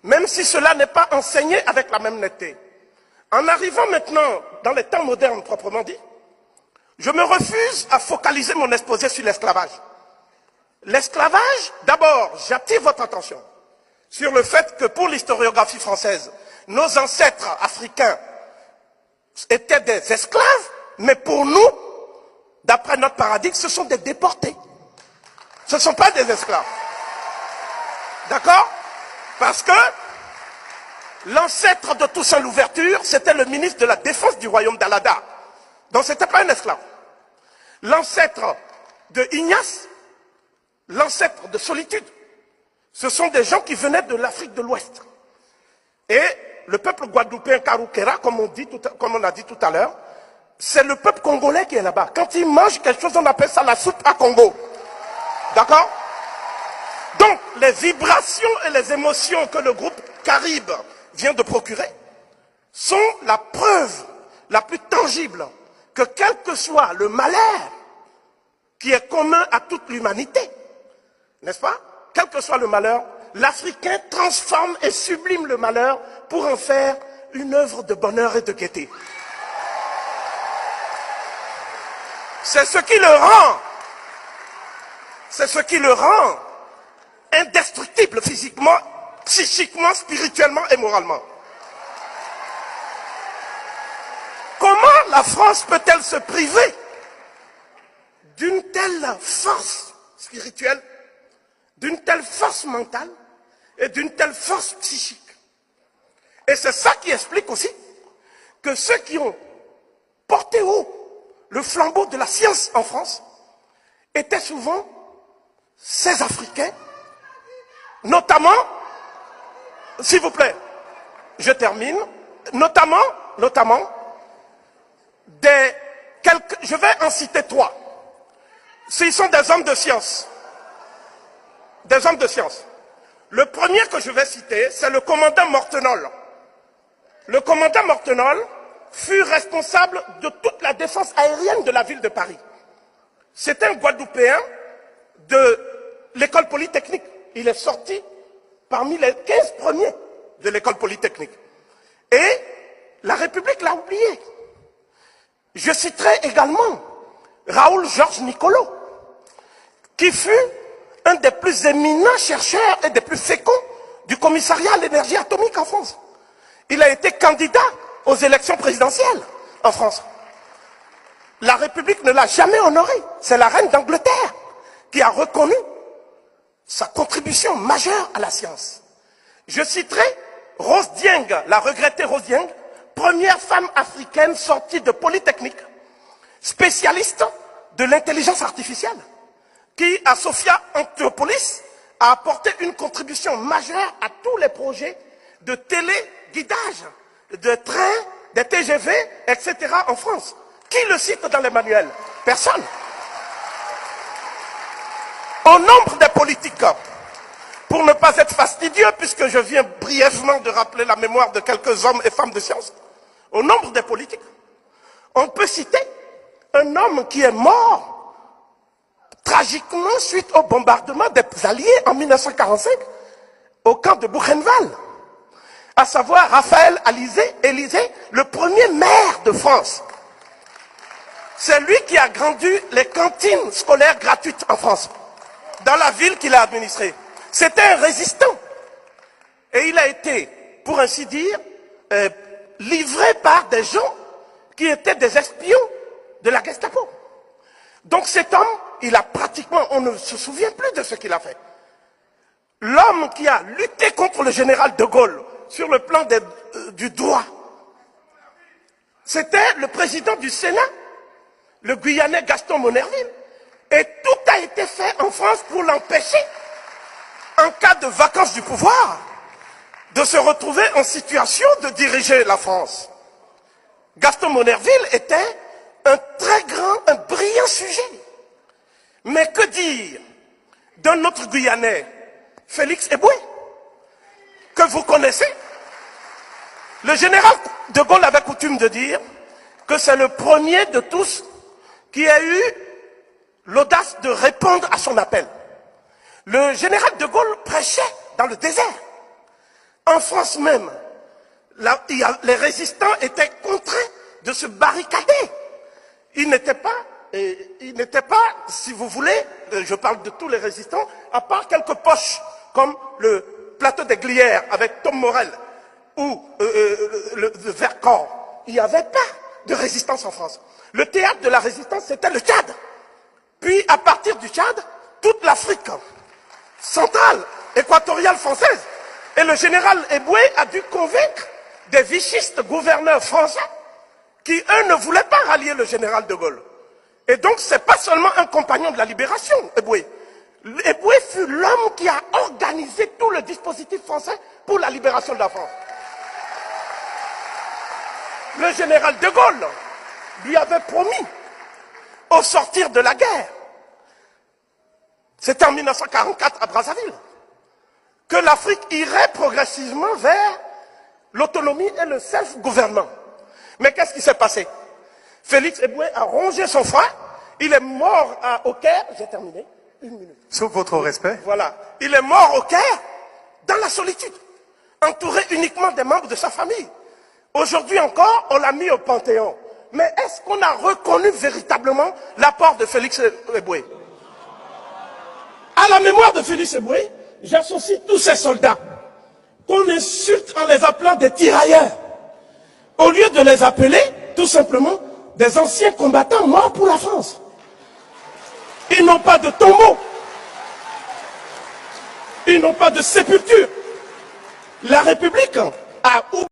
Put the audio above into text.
même si cela n'est pas enseigné avec la même netteté. En arrivant maintenant dans les temps modernes proprement dit, je me refuse à focaliser mon exposé sur l'esclavage. L'esclavage, d'abord, j'attire votre attention sur le fait que pour l'historiographie française, nos ancêtres africains étaient des esclaves, mais pour nous, d'après notre paradigme, ce sont des déportés. Ce ne sont pas des esclaves. D'accord? Parce que l'ancêtre de Toussaint Louverture, c'était le ministre de la Défense du royaume d'Alada. Donc ce n'était pas un esclave. L'ancêtre de Ignace, l'ancêtre de Solitude, ce sont des gens qui venaient de l'Afrique de l'Ouest. Et le peuple guadeloupéen Karoukera, comme on a dit tout à l'heure, c'est le peuple congolais qui est là-bas. Quand ils mangent quelque chose, on appelle ça la soupe à Congo. D'accord? Donc, les vibrations et les émotions que le groupe Caribe vient de procurer sont la preuve la plus tangible que quel que soit le malheur qui est commun à toute l'humanité, n'est-ce pas? Quel que soit le malheur, l'Africain transforme et sublime le malheur pour en faire une œuvre de bonheur et de gaieté. C'est ce qui le rend indestructible physiquement, psychiquement, spirituellement et moralement. Comment la France peut-elle se priver d'une telle force spirituelle, d'une telle force mentale et d'une telle force psychique? Et c'est ça qui explique aussi que ceux qui ont porté haut le flambeau de la science en France étaient souvent ces Africains, notamment, s'il vous plaît, je termine, notamment, je vais en citer 3. S'ils sont des hommes de science. Des hommes de science. Le premier que je vais citer, c'est le commandant Mortenol. Le commandant Mortenol fut responsable de toute la défense aérienne de la ville de Paris. C'est un Guadeloupéen de l'école polytechnique. Il est sorti parmi les 15 premiers de l'école polytechnique. Et la République l'a oublié. Je citerai également Raoul Georges Nicolo, qui fut un des plus éminents chercheurs et des plus féconds du commissariat à l'énergie atomique en France. Il a été candidat aux élections présidentielles en France. La République ne l'a jamais honoré. C'est la reine d'Angleterre qui a reconnu sa contribution majeure à la science. Je citerai Rose Dieng, la regrettée Rose Dieng, première femme africaine sortie de Polytechnique, spécialiste de l'intelligence artificielle, qui, à Sophia Anthropolis, a apporté une contribution majeure à tous les projets de téléguidage, de trains, des TGV, etc. en France. Qui le cite dans les manuels? Personne. Au nombre des politiques, pour ne pas être fastidieux, puisque je viens brièvement de rappeler la mémoire de quelques hommes et femmes de science, au nombre des politiques, on peut citer un homme qui est mort tragiquement suite au bombardement des Alliés en 1945 au camp de Buchenwald, à savoir Raphaël Élysée, le premier maire de France. C'est lui qui a grandi les cantines scolaires gratuites en France, dans la ville qu'il a administrée. C'était un résistant. Et il a été, pour ainsi dire, livré par des gens qui étaient des espions de la Gestapo. Donc cet homme, il a pratiquement, on ne se souvient plus de ce qu'il a fait. L'homme qui a lutté contre le général de Gaulle sur le plan du droit, c'était le président du Sénat, le Guyanais Gaston Monnerville. Et tout a été fait en France pour l'empêcher, en cas de vacance du pouvoir, de se retrouver en situation de diriger la France. Gaston Monnerville était un très grand, un brillant sujet. Mais que dire d'un autre Guyanais, Félix Eboué, que vous connaissez? Le général de Gaulle avait coutume de dire que c'est le premier de tous qui a eu l'audace de répondre à son appel. Le général de Gaulle prêchait dans le désert En France même, les résistants étaient contraints de se barricader. Ils n'étaient pas, si vous voulez, je parle de tous les résistants, à part quelques poches, comme le plateau des Glières avec Tom Morel, ou le Vercors. Il n'y avait pas de résistance en France. Le théâtre de la résistance, c'était le Tchad. Puis, à partir du Tchad, toute l'Afrique centrale, équatoriale française. Et le général Eboué a dû convaincre des vichistes gouverneurs français qui, eux, ne voulaient pas rallier le général de Gaulle. Et donc, c'est pas seulement un compagnon de la libération, Eboué. Eboué fut l'homme qui a organisé tout le dispositif français pour la libération de la France. Le général de Gaulle lui avait promis, au sortir de la guerre, c'était en 1944 à Brazzaville, que l'Afrique irait progressivement vers l'autonomie et le self-gouvernement. Mais qu'est-ce qui s'est passé? Félix Eboué a rongé son frein, il est mort au Caire, j'ai terminé, 1 minute. Sauf votre respect. Voilà, il est mort au Caire, dans la solitude, entouré uniquement des membres de sa famille. Aujourd'hui encore, on l'a mis au Panthéon. Mais est-ce qu'on a reconnu véritablement l'apport de Félix Eboué? À la mémoire de Félix Eboué, j'associe tous ces soldats qu'on insulte en les appelant des tirailleurs, au lieu de les appeler tout simplement des anciens combattants morts pour la France. Ils n'ont pas de tombeau, ils n'ont pas de sépulture. La République a oublié